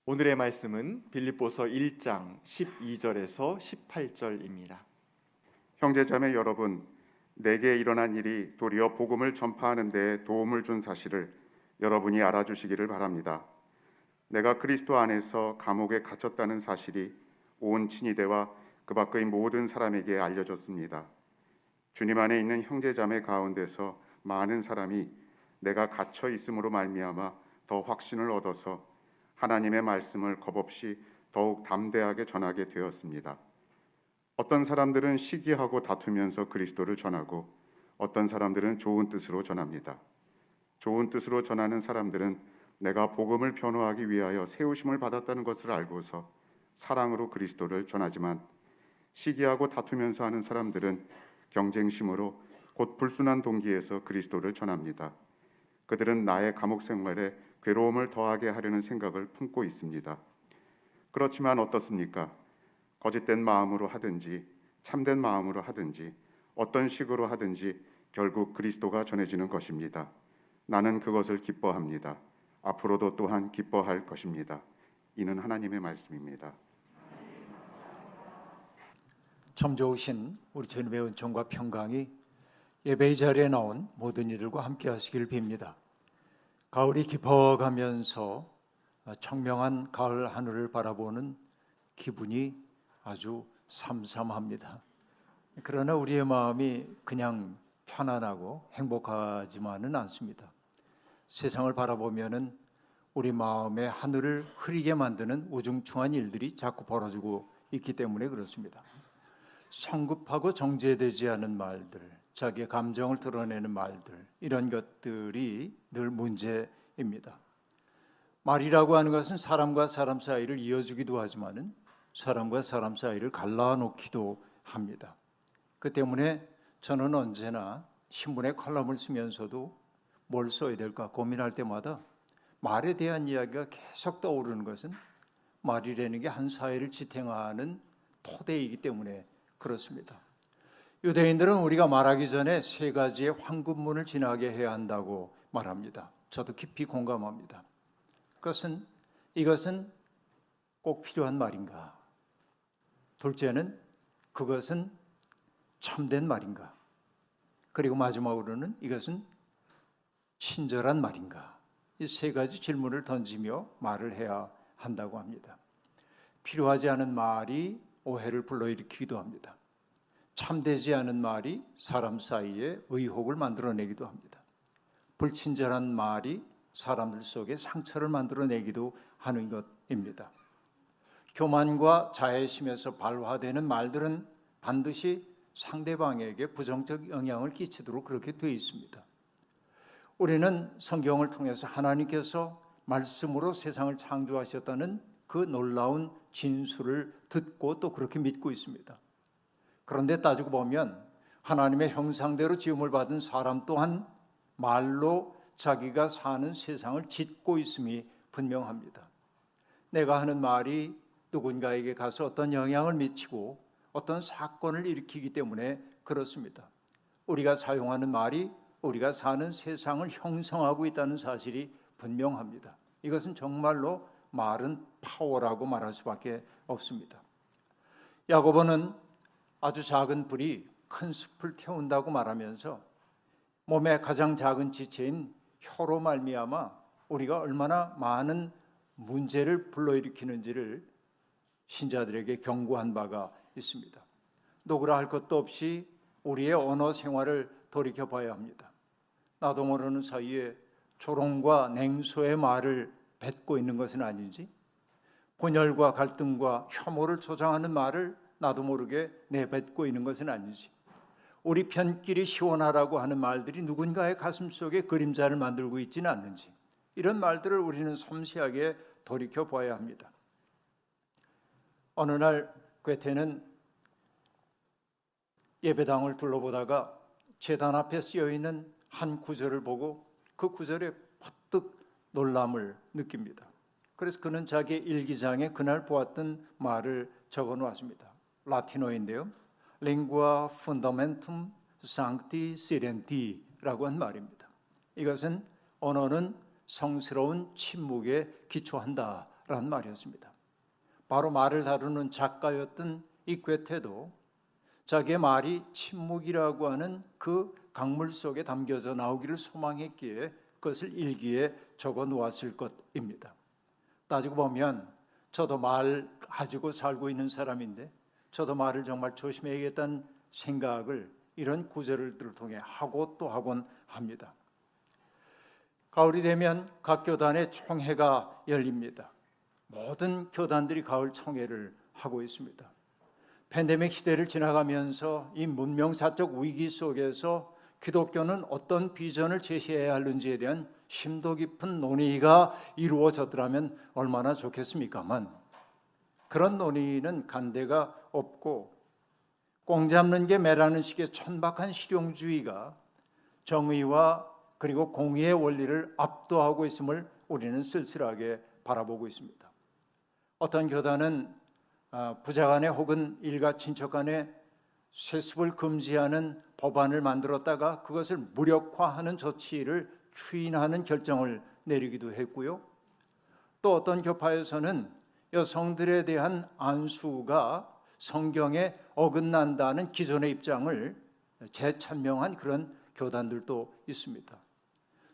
오늘의 말씀은 빌립보서 1장 12절에서 18절입니다. 형제자매 여러분, 내게 일어난 일이 도리어 복음을 전파하는 데 도움을 준 사실을 여러분이 알아주시기를 바랍니다. 내가 그리스도 안에서 감옥에 갇혔다는 사실이 온 친위대와 그 밖의 모든 사람에게 알려졌습니다. 주님 안에 있는 형제자매 가운데서 많은 사람이 내가 갇혀 있음으로 말미암아 더 확신을 얻어서 하나님의 말씀을 겁없이 더욱 담대하게 전하게 되었습니다. 어떤 사람들은 시기하고 다투면서 그리스도를 전하고 어떤 사람들은 좋은 뜻으로 전합니다. 좋은 뜻으로 전하는 사람들은 내가 복음을 변호하기 위하여 세우심을 받았다는 것을 알고서 사랑으로 그리스도를 전하지만, 시기하고 다투면서 하는 사람들은 경쟁심으로 곧 불순한 동기에서 그리스도를 전합니다. 그들은 나의 감옥 생활에 괴로움을 더하게 하려는 생각을 품고 있습니다. 그렇지만 어떻습니까? 거짓된 마음으로 하든지 참된 마음으로 하든지 어떤 식으로 하든지 결국 그리스도가 전해지는 것입니다. 나는 그것을 기뻐합니다. 앞으로도 또한 기뻐할 것입니다. 이는 하나님의 말씀입니다. 참 좋으신 우리 주님의 은총과 평강이 예배의 자리에 나온 모든 이들과 함께 하시기를 빕니다. 가을이 깊어가면서 청명한 가을 하늘을 바라보는 기분이 아주 삼삼합니다. 그러나 우리의 마음이 그냥 편안하고 행복하지만은 않습니다. 세상을 바라보면은 우리 마음의 하늘을 흐리게 만드는 우중충한 일들이 자꾸 벌어지고 있기 때문에 그렇습니다. 성급하고 정제되지 않은 말들, 자기의 감정을 드러내는 말들, 이런 것들이 늘 문제입니다. 말이라고 하는 것은 사람과 사람 사이를 이어주기도 하지만은 사람과 사람 사이를 갈라놓기도 합니다. 그 때문에 저는 언제나 신문에 칼럼을 쓰면서도 뭘 써야 될까 고민할 때마다 말에 대한 이야기가 계속 떠오르는 것은 말이라는 게 한 사회를 지탱하는 토대이기 때문에 그렇습니다. 유대인들은 우리가 말하기 전에 세 가지의 황금문을 지나게 해야 한다고 말합니다. 저도 깊이 공감합니다. 이것은 꼭 필요한 말인가? 둘째는 그것은 참된 말인가? 그리고 마지막으로는 이것은 친절한 말인가? 이 세 가지 질문을 던지며 말을 해야 한다고 합니다. 필요하지 않은 말이 오해를 불러일으키기도 합니다. 참되지 않은 말이 사람 사이에 의혹을 만들어내기도 합니다. 불친절한 말이 사람들 속에 상처를 만들어내기도 하는 것입니다. 교만과 자애심에서 발화되는 말들은 반드시 상대방에게 부정적 영향을 끼치도록 그렇게 되어 있습니다. 우리는 성경을 통해서 하나님께서 말씀으로 세상을 창조하셨다는 그 놀라운 진술을 듣고 또 그렇게 믿고 있습니다. 그런데 따지고 보면 하나님의 형상대로 지음을 받은 사람 또한 말로 자기가 사는 세상을 짓고 있음이 분명합니다. 내가 하는 말이 누군가에게 가서 어떤 영향을 미치고 어떤 사건을 일으키기 때문에 그렇습니다. 우리가 사용하는 말이 우리가 사는 세상을 형성하고 있다는 사실이 분명합니다. 이것은 정말로 말은 파워라고 말할 수밖에 없습니다. 야고보는 아주 작은 불이 큰 숲을 태운다고 말하면서 몸의 가장 작은 지체인 혀로 말미암아 우리가 얼마나 많은 문제를 불러일으키는지를 신자들에게 경고한 바가 있습니다. 노그라 할 것도 없이 우리의 언어 생활을 돌이켜봐야 합니다. 나도 모르는 사이에 조롱과 냉소의 말을 뱉고 있는 것은 아닌지, 분열과 갈등과 혐오를 조장하는 말을 나도 모르게 내뱉고 있는 것은 아닌지, 우리 편끼리 시원하라고 하는 말들이 누군가의 가슴 속에 그림자를 만들고 있지는 않는지, 이런 말들을 우리는 섬세하게 돌이켜봐야 합니다. 어느 날 괴테는 예배당을 둘러보다가 제단 앞에 쓰여있는 한 구절을 보고 그 구절에 퍼뜩 놀람을 느낍니다. 그래서 그는 자기 일기장에 그날 보았던 말을 적어놓았습니다. 라틴어인데요, Lingua fundamentum sancti silenti라고 한 말입니다. 이것은 언어는 성스러운 침묵에 기초한다 라는 말이었습니다. 바로 말을 다루는 작가였던 이 괴테도 자기의 말이 침묵이라고 하는 그 강물 속에 담겨져 나오기를 소망했기에 그것을 일기에 적어 놓았을 것입니다. 따지고 보면 저도 말 가지고 살고 있는 사람인데 저도 말을 정말 조심해야겠다는 생각을 이런 구절들을 통해 하고 또 하곤 합니다. 가을이 되면 각 교단의 총회가 열립니다. 모든 교단들이 가을 총회를 하고 있습니다. 팬데믹 시대를 지나가면서 이 문명사적 위기 속에서 기독교는 어떤 비전을 제시해야 하는지에 대한 심도 깊은 논의가 이루어졌더라면 얼마나 좋겠습니까만 그런 논의는 간대가 없고 꽁 잡는 게 매라는 식의 천박한 실용주의가 정의와 그리고 공의의 원리를 압도하고 있음을 우리는 쓸쓸하게 바라보고 있습니다. 어떤 교단은 부자간에 혹은 일가 친척 간에 세습을 금지하는 법안을 만들었다가 그것을 무력화하는 조치를 추인하는 결정을 내리기도 했고요. 또 어떤 교파에서는 여성들에 대한 안수가 성경에 어긋난다는 기존의 입장을 재찬명한 그런 교단들도 있습니다.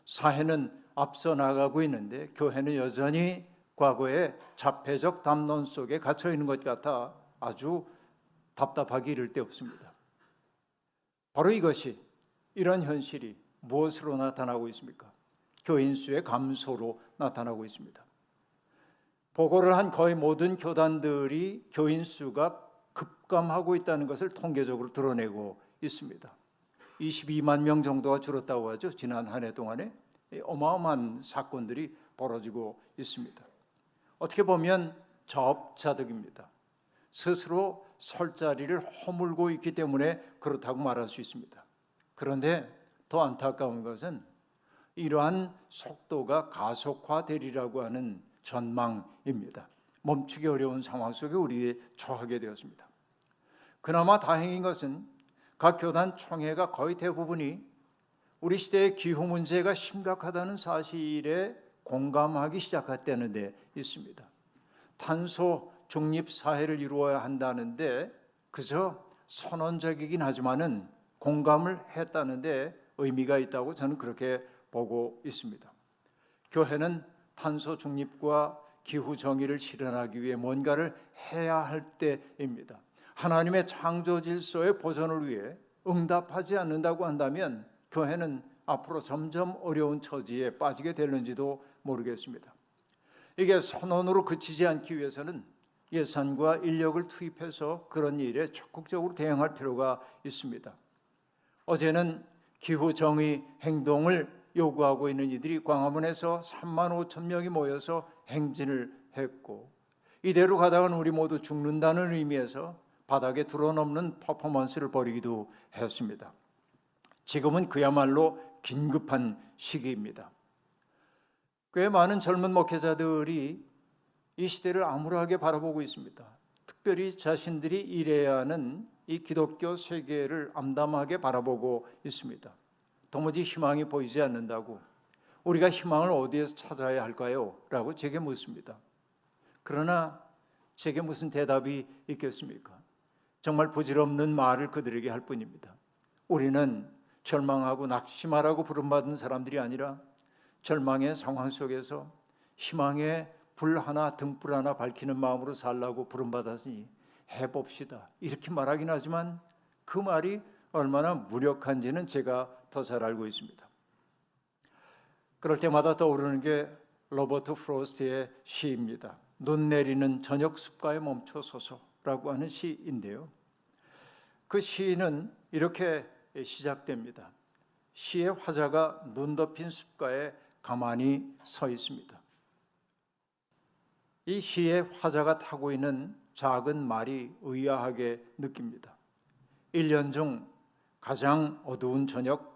사회는 앞서 나가고 있는데 교회는 여전히 과거의 자폐적 담론 속에 갇혀 있는 것 같아 아주 답답하기 이를 데 없습니다. 바로 이것이 이런 현실이 무엇으로 나타나고 있습니까? 교인 수의 감소로 나타나고 있습니다. 보고를 한 거의 모든 교단들이 교인 수가 급감하고 있다는 것을 통계적으로 드러내고 있습니다. 22만 명 정도가 줄었다고 하죠. 지난 한 해 동안에 어마어마한 사건들이 벌어지고 있습니다. 어떻게 보면 자업자득입니다. 스스로 설 자리를 허물고 있기 때문에 그렇다고 말할 수 있습니다. 그런데 더 안타까운 것은 이러한 속도가 가속화되리라고 하는 전망입니다. 멈추기 어려운 상황 속에 우리 처하게 되었습니다. 그나마 다행인 것은 각 교단 총회가 거의 대부분이 우리 시대의 기후 문제가 심각하다는 사실에 공감하기 시작했다는 데 있습니다. 탄소 중립 사회를 이루어야 한다는데 그저 선언적이긴 하지만은 공감을 했다는데 의미가 있다고 저는 그렇게 보고 있습니다. 교회는 탄소 중립과 기후 정의를 실현하기 위해 뭔가를 해야 할 때입니다. 하나님의 창조 질서의 보존을 위해 응답하지 않는다고 한다면 교회는 앞으로 점점 어려운 처지에 빠지게 될는지도 모르겠습니다. 이게 선언으로 그치지 않기 위해서는 예산과 인력을 투입해서 그런 일에 적극적으로 대응할 필요가 있습니다. 어제는 기후 정의 행동을 요구하고 있는 이들이 광화문에서 3만 5천 명이 모여서 행진을 했고 이대로 가다가는 우리 모두 죽는다는 의미에서 바닥에 드러넘는 퍼포먼스를 벌이기도 했습니다. 지금은 그야말로 긴급한 시기입니다. 꽤 많은 젊은 목회자들이 이 시대를 암울하게 바라보고 있습니다. 특별히 자신들이 일해야 하는 이 기독교 세계를 암담하게 바라보고 있습니다. 도무지 희망이 보이지 않는다고 우리가 희망을 어디에서 찾아야 할까요? 라고 제게 묻습니다. 그러나 제게 무슨 대답이 있겠습니까? 정말 부질없는 말을 그들에게 할 뿐입니다. 우리는 절망하고 낙심하라고 부름받은 사람들이 아니라 절망의 상황 속에서 희망의 불 하나 등불 하나 밝히는 마음으로 살라고 부름받았으니 해봅시다. 이렇게 말하긴 하지만 그 말이 얼마나 무력한지는 제가 더 잘 알고 있습니다. 그럴 때마다 떠오르는 게 로버트 프로스트의 시입니다. 눈 내리는 저녁 숲가에 멈춰서서라고 하는 시인데요. 그 시는 이렇게 시작됩니다. 시의 화자가 눈 덮인 숲가에 가만히 서 있습니다. 이 시의 화자가 타고 있는 작은 말이 의아하게 느낍니다. 1년 중 가장 어두운 저녁,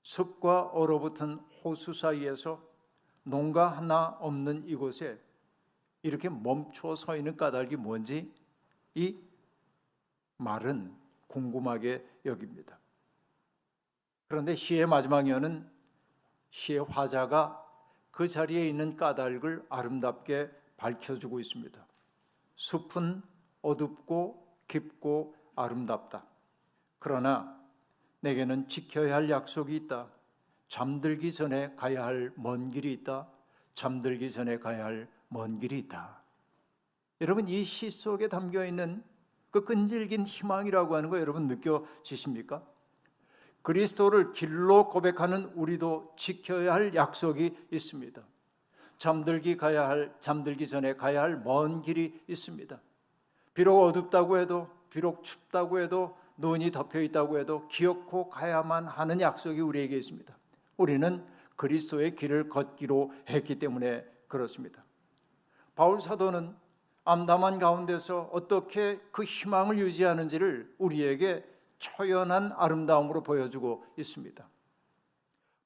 숲과 얼어붙은 호수 사이에서 농가 하나 없는 이곳에 이렇게 멈춰 서 있는 까닭이 뭔지 이 말은 궁금하게 여깁니다. 그런데 시의 마지막 여는 시의 화자가 그 자리에 있는 까닭을 아름답게 밝혀주고 있습니다. 숲은 어둡고 깊고 아름답다. 그러나 내게는 지켜야 할 약속이 있다. 잠들기 전에 가야 할 먼 길이 있다. 잠들기 전에 가야 할 먼 길이 있다. 여러분, 이 시 속에 담겨 있는 그 끈질긴 희망이라고 하는 거 여러분 느껴지십니까? 그리스도를 길로 고백하는 우리도 지켜야 할 약속이 있습니다. 잠들기 전에 가야 할 먼 길이 있습니다. 비록 어둡다고 해도, 비록 춥다고 해도, 눈이 덮여 있다고 해도 기어코 가야만 하는 약속이 우리에게 있습니다. 우리는 그리스도의 길을 걷기로 했기 때문에 그렇습니다. 바울 사도는 암담한 가운데서 어떻게 그 희망을 유지하는지를 우리에게 초연한 아름다움으로 보여주고 있습니다.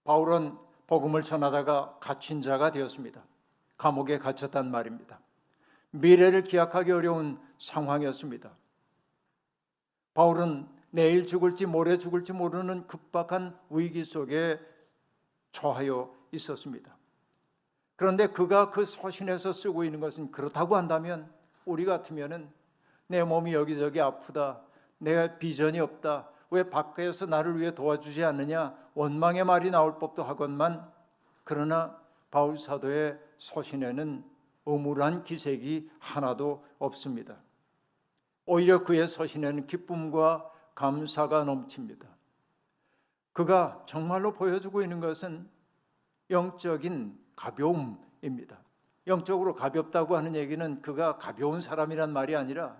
바울은 복음을 전하다가 갇힌 자가 되었습니다. 감옥에 갇혔단 말입니다. 미래를 기약하기 어려운 상황이었습니다. 바울은 내일 죽을지 모레 죽을지 모르는 급박한 위기 속에 처하여 있었습니다. 그런데 그가 그 서신에서 쓰고 있는 것은, 그렇다고 한다면 우리 같으면은 내 몸이 여기저기 아프다, 내 비전이 없다, 왜 밖에서 나를 위해 도와주지 않느냐, 원망의 말이 나올 법도 하건만, 그러나 바울 사도의 서신에는 음울한 기색이 하나도 없습니다. 오히려 그의 서신에는 기쁨과 감사가 넘칩니다. 그가 정말로 보여주고 있는 것은 영적인 가벼움입니다. 영적으로 가볍다고 하는 얘기는 그가 가벼운 사람이란 말이 아니라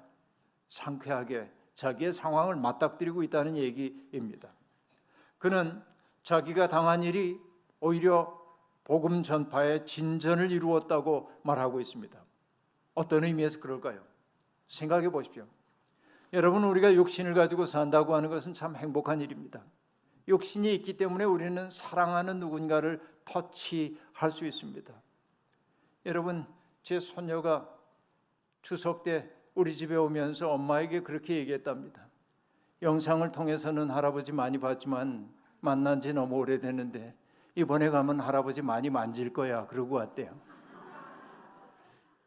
상쾌하게 자기의 상황을 맞닥뜨리고 있다는 얘기입니다. 그는 자기가 당한 일이 오히려 복음 전파의 진전을 이루었다고 말하고 있습니다. 어떤 의미에서 그럴까요? 생각해 보십시오. 여러분, 우리가 육신을 가지고 산다고 하는 것은 참 행복한 일입니다. 육신이 있기 때문에 우리는 사랑하는 누군가를 터치할 수 있습니다. 여러분, 제 손녀가 추석 때 우리 집에 오면서 엄마에게 그렇게 얘기했답니다. 영상을 통해서는 할아버지 많이 봤지만 만난 지 너무 오래됐는데 이번에 가면 할아버지 많이 만질 거야, 그러고 왔대요.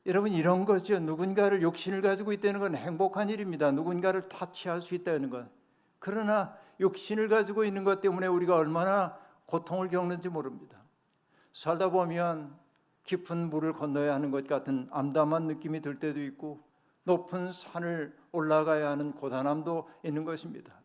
여러분, 이런 거죠. 누군가를, 육신을 가지고 있다는 건 행복한 일입니다. 누군가를 터치할 수 있다는 것. 그러나 육신을 가지고 있는 것 때문에 우리가 얼마나 고통을 겪는지 모릅니다. 살다 보면 깊은 물을 건너야 하는 것 같은 암담한 느낌이 들 때도 있고, 높은 산을 올라가야 하는 고단함도 있는 것입니다.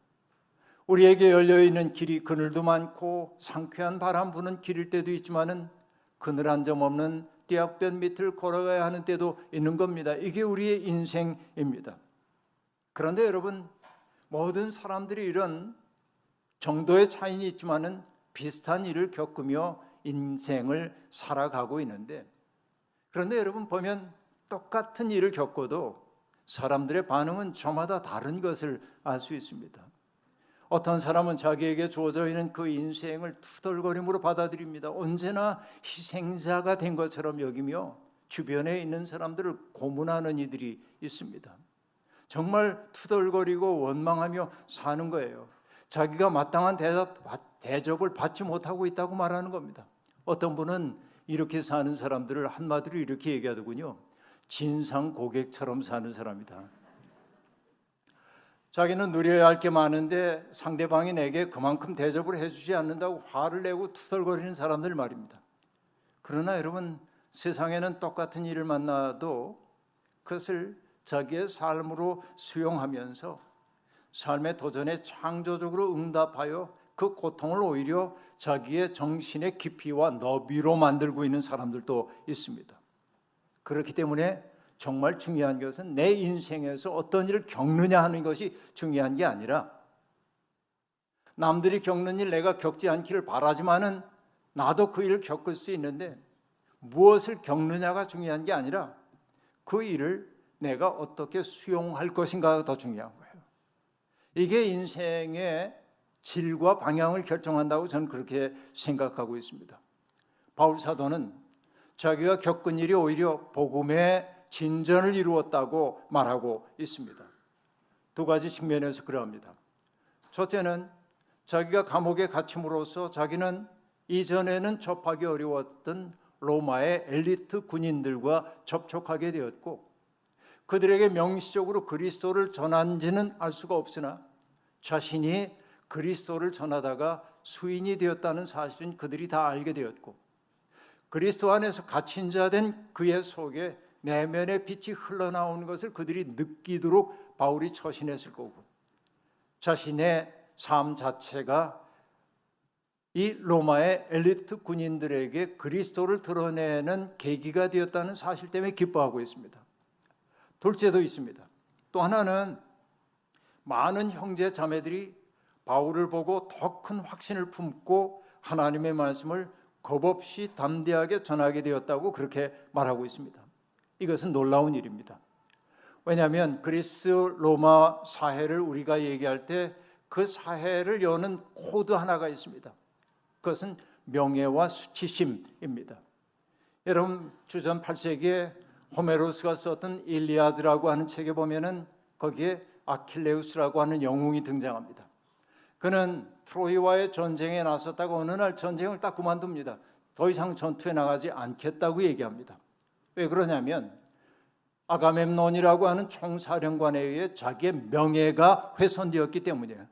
우리에게 열려있는 길이 그늘도 많고 상쾌한 바람 부는 길일 때도 있지만은 그늘 한 점 없는 띠약볕 밑을 걸어가야 하는 때도 있는 겁니다. 이게 우리의 인생입니다. 그런데 여러분, 모든 사람들이 이런 정도의 차이는 있지만은 비슷한 일을 겪으며 인생을 살아가고 있는데, 그런데 여러분 보면 똑같은 일을 겪어도 사람들의 반응은 저마다 다른 것을 알 수 있습니다. 어떤 사람은 자기에게 주어져 있는 그 인생을 투덜거림으로 받아들입니다. 언제나 희생자가 된 것처럼 여기며 주변에 있는 사람들을 고문하는 이들이 있습니다. 정말 투덜거리고 원망하며 사는 거예요. 자기가 마땅한 대접을 받지 못하고 있다고 말하는 겁니다. 어떤 분은 이렇게 사는 사람들을 한마디로 이렇게 얘기하더군요. 진상 고객처럼 사는 사람이다. 자기는 누려야 할 게 많은데 상대방이 내게 그만큼 대접을 해주지 않는다고 화를 내고 투덜거리는 사람들 말입니다. 그러나 여러분, 세상에는 똑같은 일을 만나도 그것을 자기의 삶으로 수용하면서 삶의 도전에 창조적으로 응답하여 그 고통을 오히려 자기의 정신의 깊이와 너비로 만들고 있는 사람들도 있습니다. 그렇기 때문에 정말 중요한 것은 내 인생에서 어떤 일을 겪느냐 하는 것이 중요한 게 아니라, 남들이 겪는 일 내가 겪지 않기를 바라지만은 나도 그 일을 겪을 수 있는데 무엇을 겪느냐가 중요한 게 아니라 그 일을 내가 어떻게 수용할 것인가가 더 중요한 거예요. 이게 인생의 질과 방향을 결정한다고 저는 그렇게 생각하고 있습니다. 바울 사도는 자기가 겪은 일이 오히려 복음의 진전을 이루었다고 말하고 있습니다. 두 가지 측면에서 그러합니다. 첫째는 자기가 감옥에 갇힘으로써 자기는 이전에는 접하기 어려웠던 로마의 엘리트 군인들과 접촉하게 되었고 그들에게 명시적으로 그리스도를 전한지는 알 수가 없으나 자신이 그리스도를 전하다가 수인이 되었다는 사실은 그들이 다 알게 되었고 그리스도 안에서 갇힌 자 된 그의 속에 내면의 빛이 흘러나오는 것을 그들이 느끼도록 바울이 처신했을 거고 자신의 삶 자체가 이 로마의 엘리트 군인들에게 그리스도를 드러내는 계기가 되었다는 사실 때문에 기뻐하고 있습니다. 둘째도 있습니다. 또 하나는 많은 형제 자매들이 바울을 보고 더 큰 확신을 품고 하나님의 말씀을 겁없이 담대하게 전하게 되었다고 그렇게 말하고 있습니다. 이것은 놀라운 일입니다. 왜냐하면 그리스 로마 사회를 우리가 얘기할 때 그 사회를 여는 코드 하나가 있습니다. 그것은 명예와 수치심입니다. 여러분 주전 8세기에 호메로스가 썼던 일리아드라고 하는 책에 보면은 거기에 아킬레우스라고 하는 영웅이 등장합니다. 그는 트로이와의 전쟁에 나섰다가 어느 날 전쟁을 딱 그만둡니다. 더 이상 전투에 나가지 않겠다고 얘기합니다. 왜 그러냐면 아가멤논이라고 하는 총사령관에 의해 자기의 명예가 훼손되었기 때문이에요.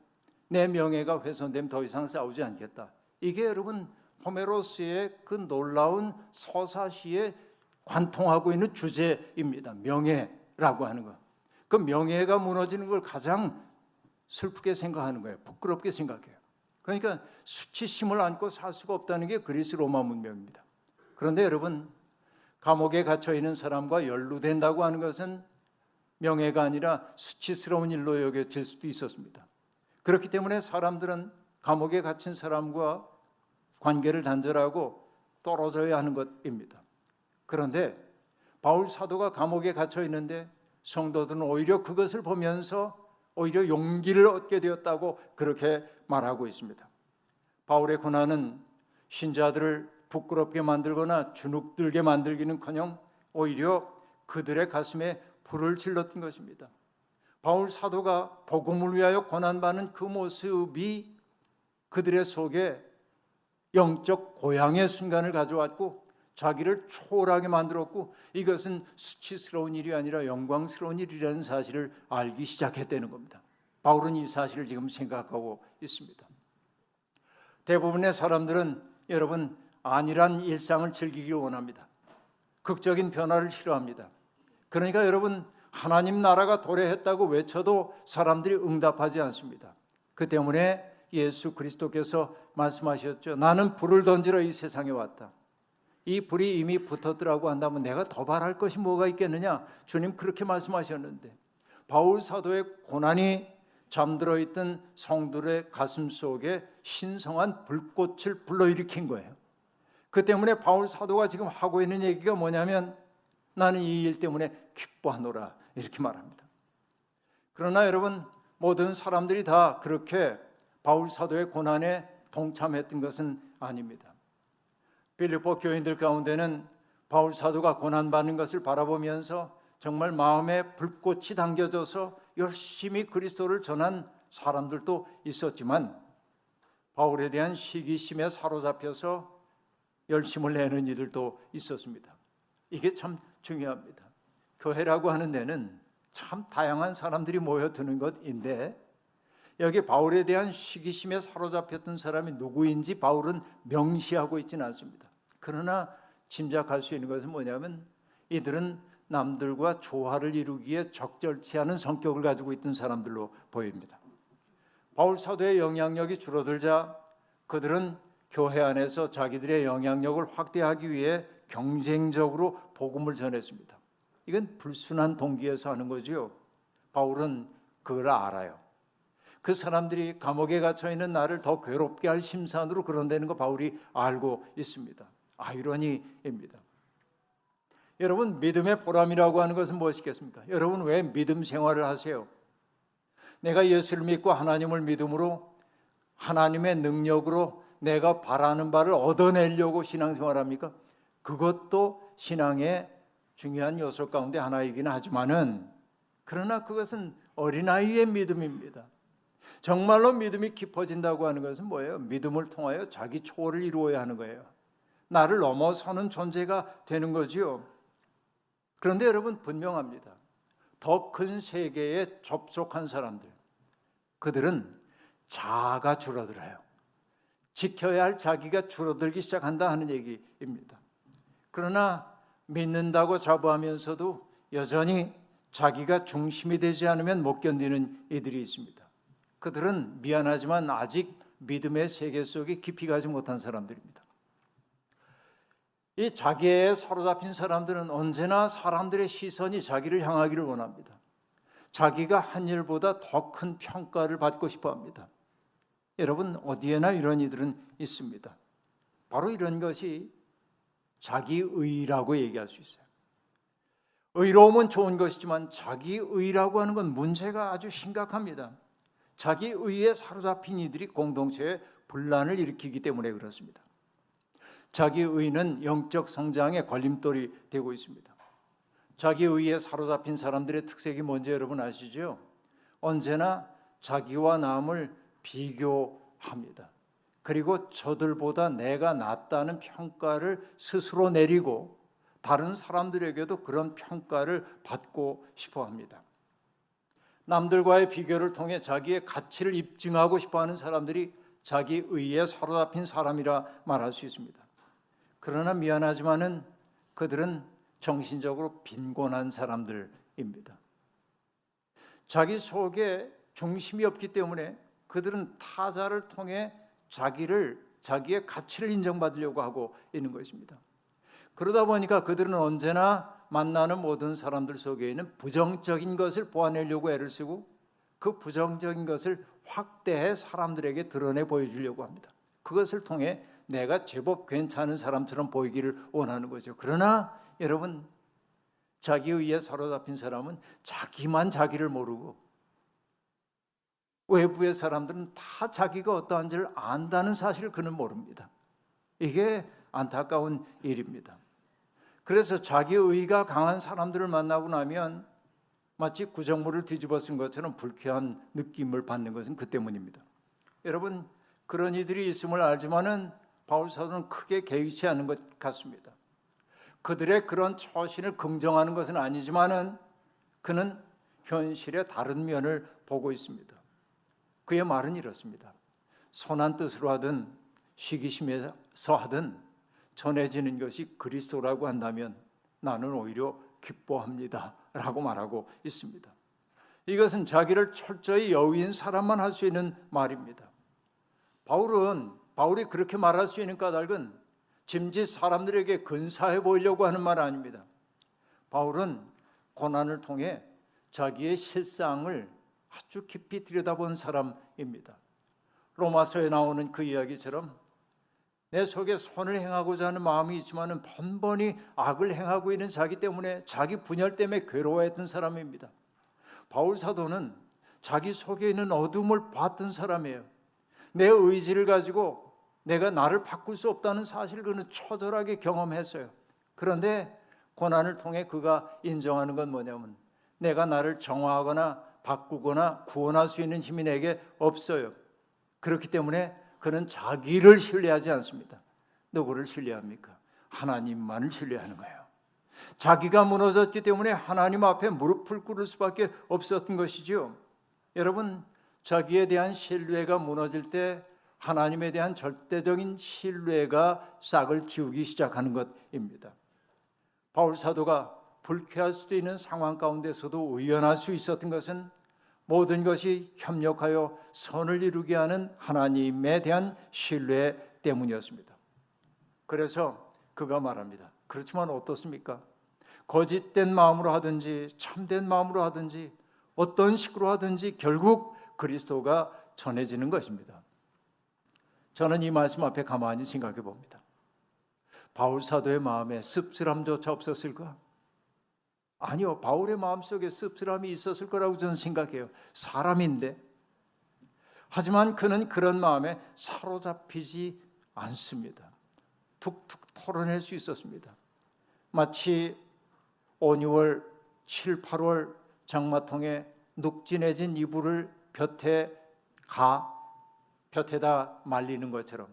내 명예가 훼손되면 더 이상 싸우지 않겠다. 이게 여러분 호메로스의 그 놀라운 서사시에 관통하고 있는 주제입니다. 명예라고 하는 것. 그 명예가 무너지는 걸 가장 슬프게 생각하는 거예요. 부끄럽게 생각해요. 그러니까 수치심을 안고 살 수가 없다는 게 그리스 로마 문명입니다. 그런데 여러분 감옥에 갇혀 있는 사람과 연루된다고 하는 것은 명예가 아니라 수치스러운 일로 여겨질 수도 있었습니다. 그렇기 때문에 사람들은 감옥에 갇힌 사람과 관계를 단절하고 떨어져야 하는 것입니다. 그런데 바울 사도가 감옥에 갇혀 있는데 성도들은 오히려 그것을 보면서 오히려 용기를 얻게 되었다고 그렇게 말하고 있습니다. 바울의 고난은 신자들을 부끄럽게 만들거나 주눅들게 만들기는커녕 오히려 그들의 가슴에 불을 질렀던 것입니다. 바울 사도가 복음을 위하여 고난받는 그 모습이 그들의 속에 영적 고향의 순간을 가져왔고 자기를 초월하게 만들었고 이것은 수치스러운 일이 아니라 영광스러운 일이라는 사실을 알기 시작했다는 겁니다. 바울은 이 사실을 지금 생각하고 있습니다. 대부분의 사람들은 여러분 안일한 일상을 즐기기 원합니다. 극적인 변화를 싫어합니다. 그러니까 여러분 하나님 나라가 도래했다고 외쳐도 사람들이 응답하지 않습니다. 그 때문에 예수 그리스도께서 말씀하셨죠. 나는 불을 던지러 이 세상에 왔다. 이 불이 이미 붙었더라고 한다면 내가 더 바랄 것이 뭐가 있겠느냐. 주님 그렇게 말씀하셨는데 바울 사도의 고난이 잠들어 있던 성들의 가슴 속에 신성한 불꽃을 불러일으킨 거예요. 그 때문에 바울 사도가 지금 하고 있는 얘기가 뭐냐면 나는 이 일 때문에 기뻐하노라 이렇게 말합니다. 그러나 여러분 모든 사람들이 다 그렇게 바울 사도의 고난에 동참했던 것은 아닙니다. 빌립보 교인들 가운데는 바울 사도가 고난받는 것을 바라보면서 정말 마음에 불꽃이 당겨져서 열심히 그리스도를 전한 사람들도 있었지만 바울에 대한 시기심에 사로잡혀서 열심을 내는 이들도 있었습니다. 이게 참 중요합니다. 교회라고 하는 데는 참 다양한 사람들이 모여드는 것인데 여기 바울에 대한 시기심에 사로잡혔던 사람이 누구인지 바울은 명시하고 있지는 않습니다. 그러나 짐작할 수 있는 것은 뭐냐면 이들은 남들과 조화를 이루기에 적절치 않은 성격을 가지고 있던 사람들로 보입니다. 바울 사도의 영향력이 줄어들자 그들은 교회 안에서 자기들의 영향력을 확대하기 위해 경쟁적으로 복음을 전했습니다. 이건 불순한 동기에서 하는 거죠. 바울은 그걸 알아요. 그 사람들이 감옥에 갇혀 있는 나를 더 괴롭게 할 심산으로 그런다는 거 바울이 알고 있습니다. 아이러니입니다. 여러분 믿음의 보람이라고 하는 것은 무엇이겠습니까? 여러분 왜 믿음 생활을 하세요? 내가 예수를 믿고 하나님을 믿음으로 하나님의 능력으로 내가 바라는 바를 얻어내려고 신앙생활합니까? 그것도 신앙의 중요한 요소 가운데 하나이긴 하지만은 그러나 그것은 어린아이의 믿음입니다. 정말로 믿음이 깊어진다고 하는 것은 뭐예요? 믿음을 통하여 자기 초월을 이루어야 하는 거예요. 나를 넘어서는 존재가 되는 거지요. 그런데 여러분 분명합니다. 더 큰 세계에 접촉한 사람들, 그들은 자아가 줄어들어요. 지켜야 할 자기가 줄어들기 시작한다 하는 얘기입니다. 그러나 믿는다고 자부하면서도 여전히 자기가 중심이 되지 않으면 못 견디는 이들이 있습니다. 그들은 미안하지만 아직 믿음의 세계 속에 깊이 가지 못한 사람들입니다. 이 자기에 사로잡힌 사람들은 언제나 사람들의 시선이 자기를 향하기를 원합니다. 자기가 한 일보다 더 큰 평가를 받고 싶어 합니다. 여러분, 어디에나 이런 이들은 있습니다. 바로 이런 것이 자기의라고 얘기할 수 있어요. 의로움은 좋은 것이지만 자기의라고 하는 건 문제가 아주 심각합니다. 자기의에 사로잡힌 이들이 공동체에 분란을 일으키기 때문에 그렇습니다. 자기의는 영적 성장의 걸림돌이 되고 있습니다. 자기의에 사로잡힌 사람들의 특색이 뭔지 여러분 아시죠? 언제나 자기와 남을 비교합니다. 그리고 저들보다 내가 낫다는 평가를 스스로 내리고 다른 사람들에게도 그런 평가를 받고 싶어 합니다. 남들과의 비교를 통해 자기의 가치를 입증하고 싶어하는 사람들이 자기의에 사로잡힌 사람이라 말할 수 있습니다. 그러나 미안하지만은 그들은 정신적으로 빈곤한 사람들입니다. 자기 속에 중심이 없기 때문에 그들은 타자를 통해 자기의 가치를 인정받으려고 하고 있는 것입니다. 그러다 보니까 그들은 언제나 만나는 모든 사람들 속에 있는 부정적인 것을 보완하려고 애를 쓰고 그 부정적인 것을 확대해 사람들에게 드러내 보여주려고 합니다. 그것을 통해 내가 제법 괜찮은 사람처럼 보이기를 원하는 거죠. 그러나 여러분, 자기의에 사로잡힌 사람은 자기만 자기를 모르고 외부의 사람들은 다 자기가 어떠한지를 안다는 사실을 그는 모릅니다. 이게 안타까운 일입니다. 그래서 자기의가 강한 사람들을 만나고 나면 마치 구정물을 뒤집어 쓴 것처럼 불쾌한 느낌을 받는 것은 그 때문입니다. 여러분, 그런 이들이 있음을 알지만은 바울 사도는 크게 개의치 않은 것 같습니다. 그들의 그런 처신을 긍정하는 것은 아니지만은 그는 현실의 다른 면을 보고 있습니다. 그의 말은 이렇습니다. 선한 뜻으로 하든 시기심에서 하든 전해지는 것이 그리스도라고 한다면 나는 오히려 기뻐합니다 라고 말하고 있습니다. 이것은 자기를 철저히 여위인 사람만 할 수 있는 말입니다. 바울이 그렇게 말할 수 있는 까닭은 짐짓 사람들에게 근사해 보이려고 하는 말 아닙니다. 바울은 고난을 통해 자기의 실상을 아주 깊이 들여다본 사람입니다. 로마서에 나오는 그 이야기처럼 내 속에 선을 행하고자 하는 마음이 있지만 번번이 악을 행하고 있는 자기 때문에 자기 분열 때문에 괴로워했던 사람입니다. 바울 사도는 자기 속에 있는 어둠을 봤던 사람이에요. 내 의지를 가지고 내가 나를 바꿀 수 없다는 사실을 그는 처절하게 경험했어요. 그런데 고난을 통해 그가 인정하는 건 뭐냐면 내가 나를 정화하거나 바꾸거나 구원할 수 있는 힘이 내게 없어요. 그렇기 때문에 그는 자기를 신뢰하지 않습니다. 누구를 신뢰합니까? 하나님만을 신뢰하는 거예요. 자기가 무너졌기 때문에 하나님 앞에 무릎을 꿇을 수밖에 없었던 것이죠. 여러분, 자기에 대한 신뢰가 무너질 때 하나님에 대한 절대적인 신뢰가 싹을 틔우기 시작하는 것입니다. 바울 사도가 불쾌할 수도 있는 상황 가운데서도 의연할 수 있었던 것은 모든 것이 협력하여 선을 이루게 하는 하나님에 대한 신뢰 때문이었습니다. 그래서 그가 말합니다. 그렇지만 어떻습니까? 거짓된 마음으로 하든지 참된 마음으로 하든지 어떤 식으로 하든지 결국 그리스도가 전해지는 것입니다. 저는 이 말씀 앞에 가만히 생각해 봅니다. 바울 사도의 마음에 씁쓸함조차 없었을까? 아니요, 바울의 마음속에 씁쓸함이 있었을 거라고 저는 생각해요. 사람인데. 하지만 그는 그런 마음에 사로잡히지 않습니다. 툭툭 털어낼 수 있었습니다. 마치 5, 6월, 7, 8월 장마통에 눅진해진 이불을 볕에다 말리는 것처럼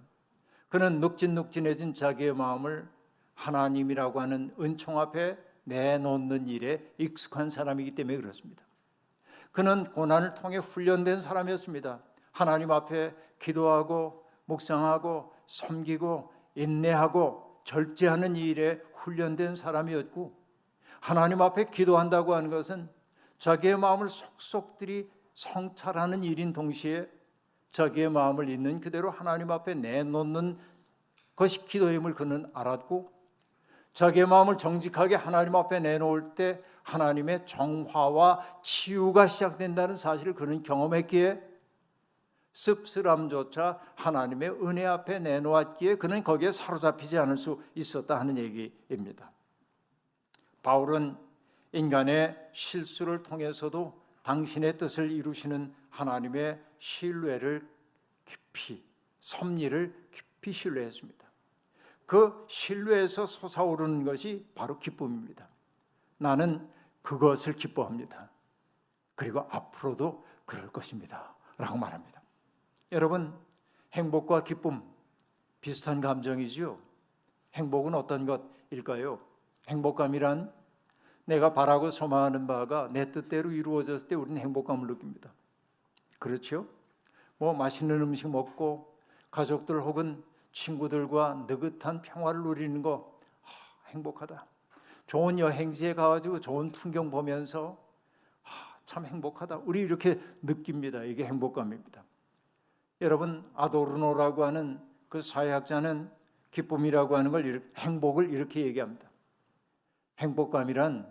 그는 눅진눅진해진 자기의 마음을 하나님이라고 하는 은총 앞에 내놓는 일에 익숙한 사람이기 때문에 그렇습니다. 그는 고난을 통해 훈련된 사람이었습니다. 하나님 앞에 기도하고 묵상하고 섬기고 인내하고 절제하는 일에 훈련된 사람이었고, 하나님 앞에 기도한다고 하는 것은 자기의 마음을 속속들이 성찰하는 일인 동시에 자기의 마음을 있는 그대로 하나님 앞에 내놓는 것이 기도임을 그는 알았고, 자기의 마음을 정직하게 하나님 앞에 내놓을 때 하나님의 정화와 치유가 시작된다는 사실을 그는 경험했기에 씁쓸함조차 하나님의 은혜 앞에 내놓았기에 그는 거기에 사로잡히지 않을 수 있었다 하는 얘기입니다. 바울은 인간의 실수를 통해서도 당신의 뜻을 이루시는 하나님의 신뢰를 깊이, 섭리를 깊이 신뢰했습니다. 그 신뢰에서 솟아오르는 것이 바로 기쁨입니다. 나는 그것을 기뻐합니다. 그리고 앞으로도 그럴 것입니다. 라고 말합니다. 여러분, 행복과 기쁨 비슷한 감정이지요. 행복은 어떤 것일까요? 행복감이란 내가 바라고 소망하는 바가 내 뜻대로 이루어졌을 때 우리는 행복감을 느낍니다. 그렇죠? 맛있는 음식 먹고 가족들 혹은 친구들과 느긋한 평화를 누리는 거 행복하다. 좋은 여행지에 가가지고 좋은 풍경 보면서 참 행복하다. 우리 이렇게 느낍니다. 이게 행복감입니다. 여러분, 아도르노라고 하는 그 사회학자는 기쁨이라고 하는 걸 행복을 이렇게 얘기합니다. 행복감이란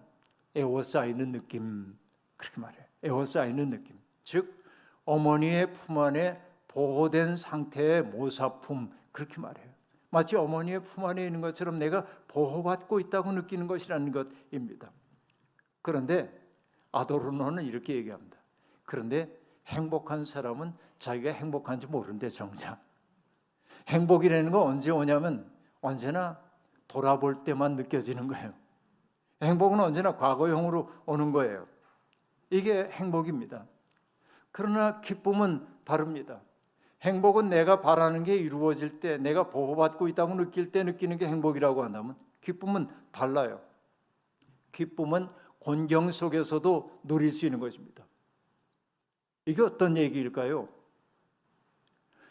에워싸이는 느낌, 그렇게 말해요. 에워싸이는 느낌, 즉 어머니의 품 안에 보호된 상태의 모사품, 그렇게 말해요. 마치 어머니의 품 안에 있는 것처럼 내가 보호받고 있다고 느끼는 것이라는 것입니다. 그런데 아도르노는 이렇게 얘기합니다. 그런데 행복한 사람은 자기가 행복한지 모르는데 정작 행복이라는 건 언제 오냐면 언제나 돌아볼 때만 느껴지는 거예요. 행복은 언제나 과거형으로 오는 거예요. 이게 행복입니다. 그러나 기쁨은 다릅니다. 행복은 내가 바라는 게 이루어질 때, 내가 보호받고 있다고 느낄 때 느끼는 게 행복이라고 한다면, 기쁨은 달라요. 기쁨은 곤경 속에서도 누릴 수 있는 것입니다. 이게 어떤 얘기일까요?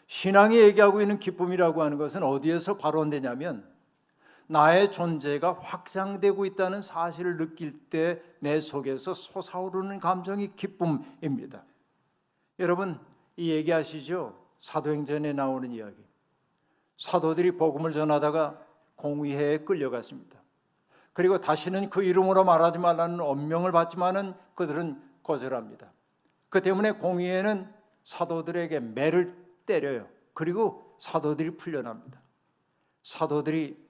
신앙이 얘기하고 있는 기쁨이라고 하는 것은 어디에서 발원되냐면 나의 존재가 확장되고 있다는 사실을 느낄 때 내 속에서 솟아오르는 감정이 기쁨입니다. 여러분, 이 얘기 아시죠? 사도행전에 나오는 이야기. 사도들이 복음을 전하다가 공의회에 끌려갔습니다. 그리고 다시는 그 이름으로 말하지 말라는 엄명을 받지만은 그들은 거절합니다. 그 때문에 공의회는 사도들에게 매를 때려요. 그리고 사도들이 풀려납니다. 사도들이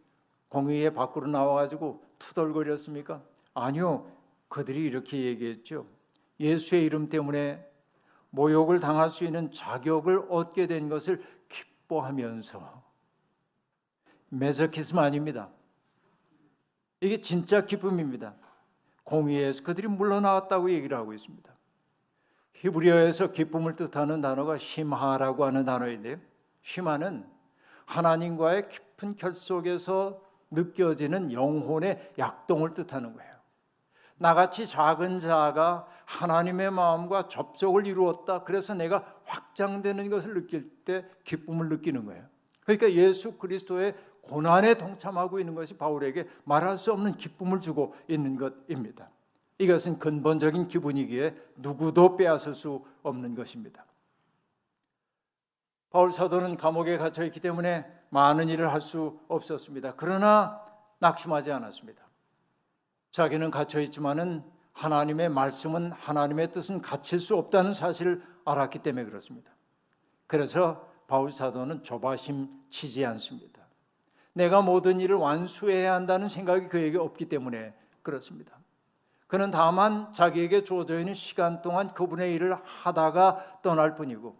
공의회 밖으로 나와가지고 투덜거렸습니까? 아니요. 그들이 이렇게 얘기했죠. 예수의 이름 때문에 모욕을 당할 수 있는 자격을 얻게 된 것을 기뻐하면서. 메소키스마 아닙니다. 이게 진짜 기쁨입니다. 공의회에서 그들이 물러나왔다고 얘기를 하고 있습니다. 히브리어에서 기쁨을 뜻하는 단어가 심하라고 하는 단어인데요. 심하는 하나님과의 깊은 결속에서 느껴지는 영혼의 약동을 뜻하는 거예요. 나같이 작은 자가 하나님의 마음과 접촉을 이루었다. 그래서 내가 확장되는 것을 느낄 때 기쁨을 느끼는 거예요. 그러니까 예수 그리스도의 고난에 동참하고 있는 것이 바울에게 말할 수 없는 기쁨을 주고 있는 것입니다. 이것은 근본적인 기분이기에 누구도 빼앗을 수 없는 것입니다. 바울 사도는 감옥에 갇혀 있기 때문에 많은 일을 할 수 없었습니다. 그러나 낙심하지 않았습니다. 자기는 갇혀 있지만은 하나님의 말씀은, 하나님의 뜻은 갇힐 수 없다는 사실을 알았기 때문에 그렇습니다. 그래서 바울 사도는 조바심 치지 않습니다. 내가 모든 일을 완수해야 한다는 생각이 그에게 없기 때문에 그렇습니다. 그는 다만 자기에게 주어져 있는 시간 동안 그분의 일을 하다가 떠날 뿐이고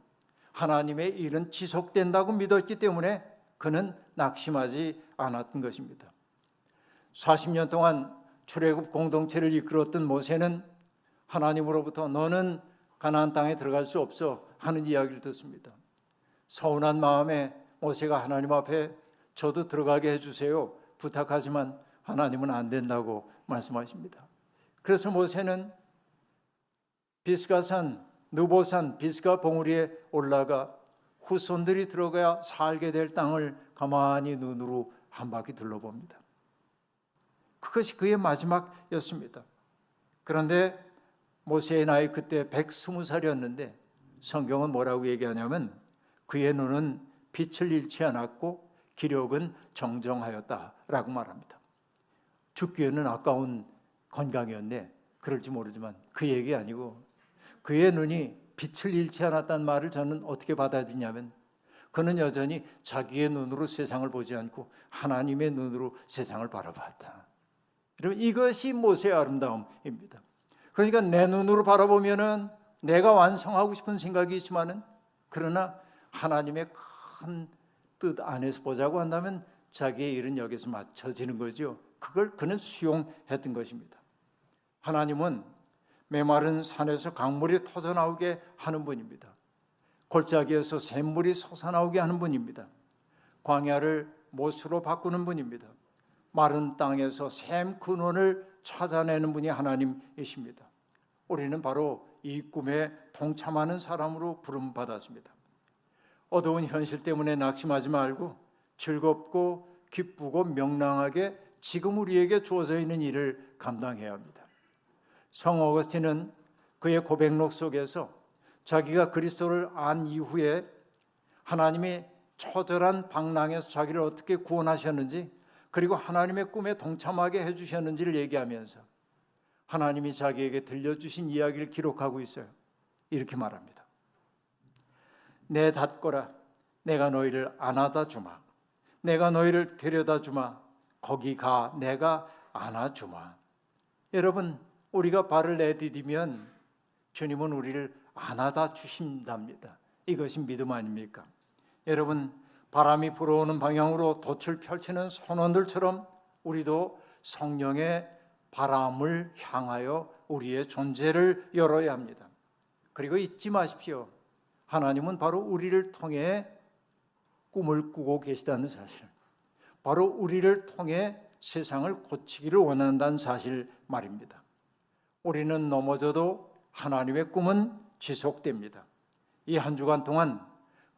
하나님의 일은 지속된다고 믿었기 때문에 그는 낙심하지 않았던 것입니다. 40년 동안 출애굽 공동체를 이끌었던 모세는 하나님으로부터 너는 가나안 땅에 들어갈 수 없어 하는 이야기를 듣습니다. 서운한 마음에 모세가 하나님 앞에 저도 들어가게 해주세요 부탁하지만 하나님은 안 된다고 말씀하십니다. 그래서 모세는 비스가산, 느보산, 비스가 봉우리에 올라가 후손들이 들어가야 살게 될 땅을 가만히 눈으로 한 바퀴 둘러봅니다. 그것이 그의 마지막이었습니다. 그런데 모세의 나이 그때 120살이었는데 성경은 뭐라고 얘기하냐면 그의 눈은 빛을 잃지 않았고 기력은 정정하였다라고 말합니다. 죽기에는 아까운 건강이었네. 그럴지 모르지만 그 얘기 아니고 그의 눈이 빛을 잃지 않았다는 말을 저는 어떻게 받아들이냐면 그는 여전히 자기의 눈으로 세상을 보지 않고 하나님의 눈으로 세상을 바라봤다. 여러분 이것이 모세의 아름다움입니다. 그러니까 내 눈으로 바라보면은 내가 완성하고 싶은 생각이 있지만은 그러나 하나님의 큰 뜻 안에서 보자고 한다면 자기의 일은 여기서 맞춰지는 거죠. 그걸 그는 수용했던 것입니다. 하나님은 메마른 산에서 강물이 터져나오게 하는 분입니다. 골짜기에서 샘물이 솟아나오게 하는 분입니다. 광야를 못으로 바꾸는 분입니다. 마른 땅에서 샘 근원을 찾아내는 분이 하나님이십니다. 우리는 바로 이 꿈에 동참하는 사람으로 부름받았습니다. 어두운 현실 때문에 낙심하지 말고 즐겁고 기쁘고 명랑하게 지금 우리에게 주어져 있는 일을 감당해야 합니다. 성 어거스틴은 그의 고백록 속에서 자기가 그리스도를 안 이후에 하나님이 처절한 방랑에서 자기를 어떻게 구원하셨는지 그리고 하나님의 꿈에 동참하게 해주셨는지를 얘기하면서 하나님이 자기에게 들려주신 이야기를 기록하고 있어요. 이렇게 말합니다. 내 닷거라 내가 너희를 안아다 주마. 내가 너희를 데려다 주마. 거기 가 내가 안아주마. 여러분 우리가 발을 내디디면 주님은 우리를 안아다 주신답니다. 이것이 믿음 아닙니까? 여러분 바람이 불어오는 방향으로 돛을 펼치는 선원들처럼 우리도 성령의 바람을 향하여 우리의 존재를 열어야 합니다. 그리고 잊지 마십시오. 하나님은 바로 우리를 통해 꿈을 꾸고 계시다는 사실, 바로 우리를 통해 세상을 고치기를 원한다는 사실 말입니다. 우리는 넘어져도 하나님의 꿈은 지속됩니다. 이 한 주간 동안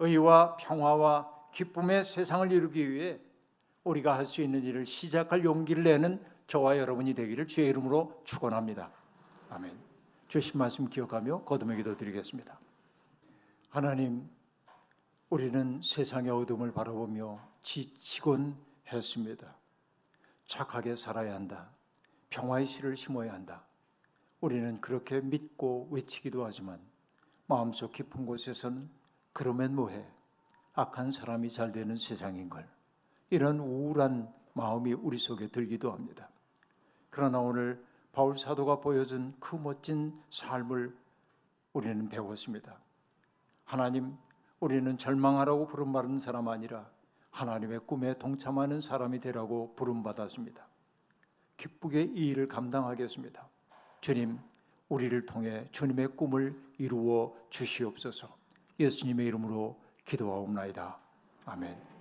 의와 평화와 기쁨의 세상을 이루기 위해 우리가 할 수 있는 일을 시작할 용기를 내는 저와 여러분이 되기를 주의 이름으로 축원합니다. 아멘. 주신 말씀 기억하며 거듭의 기도 드리겠습니다. 하나님, 우리는 세상의 어둠을 바라보며 지치곤 했습니다. 착하게 살아야 한다. 평화의 씨를 심어야 한다. 우리는 그렇게 믿고 외치기도 하지만 마음속 깊은 곳에서는 그러면 뭐해? 악한 사람이 잘 되는 세상인걸. 이런 우울한 마음이 우리 속에 들기도 합니다. 그러나 오늘 바울 사도가 보여준 그 멋진 삶을 우리는 배웠습니다. 하나님, 우리는 절망하라고 부름받은 사람 아니라 하나님의 꿈에 동참하는 사람이 되라고 부름받았습니다. 기쁘게 이 일을 감당하겠습니다. 주님, 우리를 통해 주님의 꿈을 이루어 주시옵소서. 예수님의 이름으로 기도하옵나이다. 아멘.